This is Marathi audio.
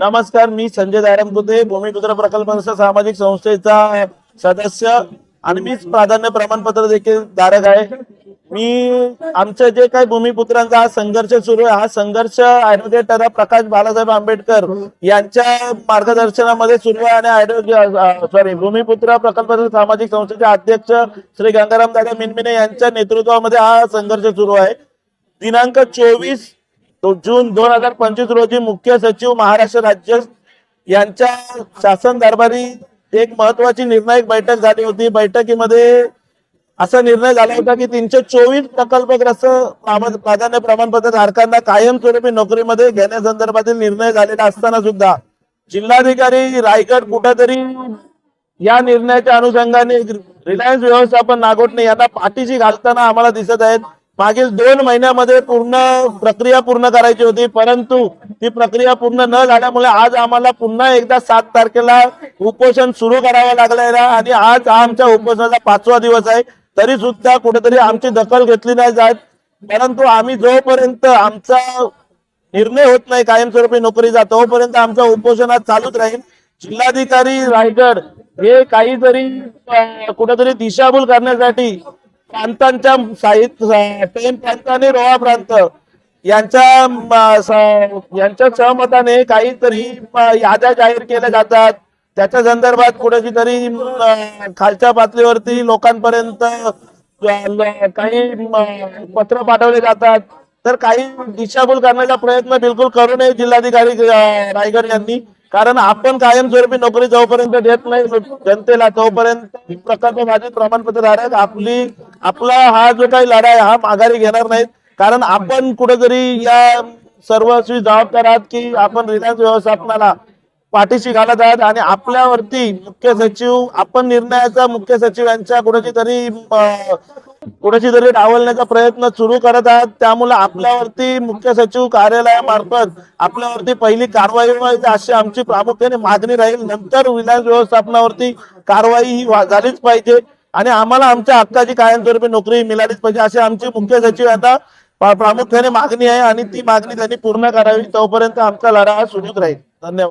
नमस्कार, मी संजय दायरामकुते, भूमिपुत्र प्रकल्प सामाजिक संस्थेचा सदस्य आणि मीच प्राधान्य प्रमाणपत्र देखील धारक आहे। मी आमचं जे काही भूमिपुत्रांचा हा संघर्ष सुरू आहे, हा संघर्ष ऍडव्होकेट प्रकाश बाळासाहेब आंबेडकर यांच्या मार्गदर्शनामध्ये सुरू आहे आणि भूमिपुत्र प्रकल्प सामाजिक संस्थेचे अध्यक्ष श्री गंगाराम दादा मिनमिने यांच्या नेतृत्वामध्ये हा संघर्ष सुरू आहे। दिनांक 24 जून 2025 रोजी मुख्य सचिव महाराष्ट्र राज्य यांच्या शासन दरबारी एक महत्वाची निर्णायक बैठक झाली होती। बैठकीमध्ये असा निर्णय झाला होता की 324 प्रकल्पग्रस्त प्राधान्य प्रमाणपत्र धारकांना कायमस्वरूपी नोकरीमध्ये घेण्यासंदर्भातील निर्णय झालेला असताना सुद्धा जिल्हाधिकारी रायगड कुठेतरी या निर्णयाच्या अनुषंगाने रिलायन्स व्यवस्थापन नागोठणे यांना पाठीशी घालताना आम्हाला दिसत आहेत। मागील 2 महिन्यामध्ये पूर्ण प्रक्रिया पूर्ण करायची होती, परंतु ती प्रक्रिया पूर्ण न झाल्यामुळे आज आम्हाला पुन्हा एकदा 7 तारखेला उपोषण सुरू करावं लागलेलं आहे आणि आज आमच्या उपोषणाचा 5वा दिवस आहे। तरी सुद्धा कुठेतरी आमची दखल घेतली नाही जात, परंतु आम्ही जोपर्यंत आमचा निर्णय होत नाही कायमस्वरूपी नोकरीचा तोपर्यंत आमचा उपोषण चालूच राहील। जिल्हाधिकारी रायगड हे काहीतरी कुठेतरी दिशाभूल करण्यासाठी प्रांतांच्या पेन प्रांत आणि रोहा प्रांत यांच्या सहमताने काहीतरी याद्या जाहीर केल्या जातात। त्याच्या संदर्भात कुठेतरी खालच्या पातळीवरती लोकांपर्यंत काही पत्र पाठवले जातात, तर काही दिशाभूल करण्याचा प्रयत्न बिलकुल करू नये जिल्हाधिकारी रायगड यांनी, कारण आपण कायमस्वरूपी नोकरी जोपर्यंत देत नाही जनतेला तोपर्यंत प्रकल्प बाधित प्रमाणपत्र धारक आपला हा जो काही लढा आहे हा माघारी घेणार नाहीत। कारण आपण कुठेतरी या सर्वस्वी जबाबदार आहात की आपण रिलायन्स व्यवस्थापनाला पाठीशी घालत आहात आणि आपल्यावरती मुख्य सचिव आपण निर्णयाचा मुख्य सचिवांच्या कुठेतरी डावलण्याचा प्रयत्न सुरू करत आहात। त्यामुळे आपल्यावरती मुख्य सचिव कार्यालयामार्फत आपल्यावरती पहिली कारवाई व्हावी अशी आमची प्रामुख्याने मागणी राहील। नंतर रिलायन्स व्यवस्थापनावरती कारवाई ही झालीच पाहिजे आणि आम्हाला आमच्या हक्काची कायमस्वरूपी नोकरी मिळालीच पाहिजे अशी आमची मुख्य सचिव आता प्रामुख्याने मागणी आहे आणि ती मागणी त्यांनी पूर्ण करावी, तोपर्यंत आमचा लढा हा सुरूच राहील। धन्यवाद।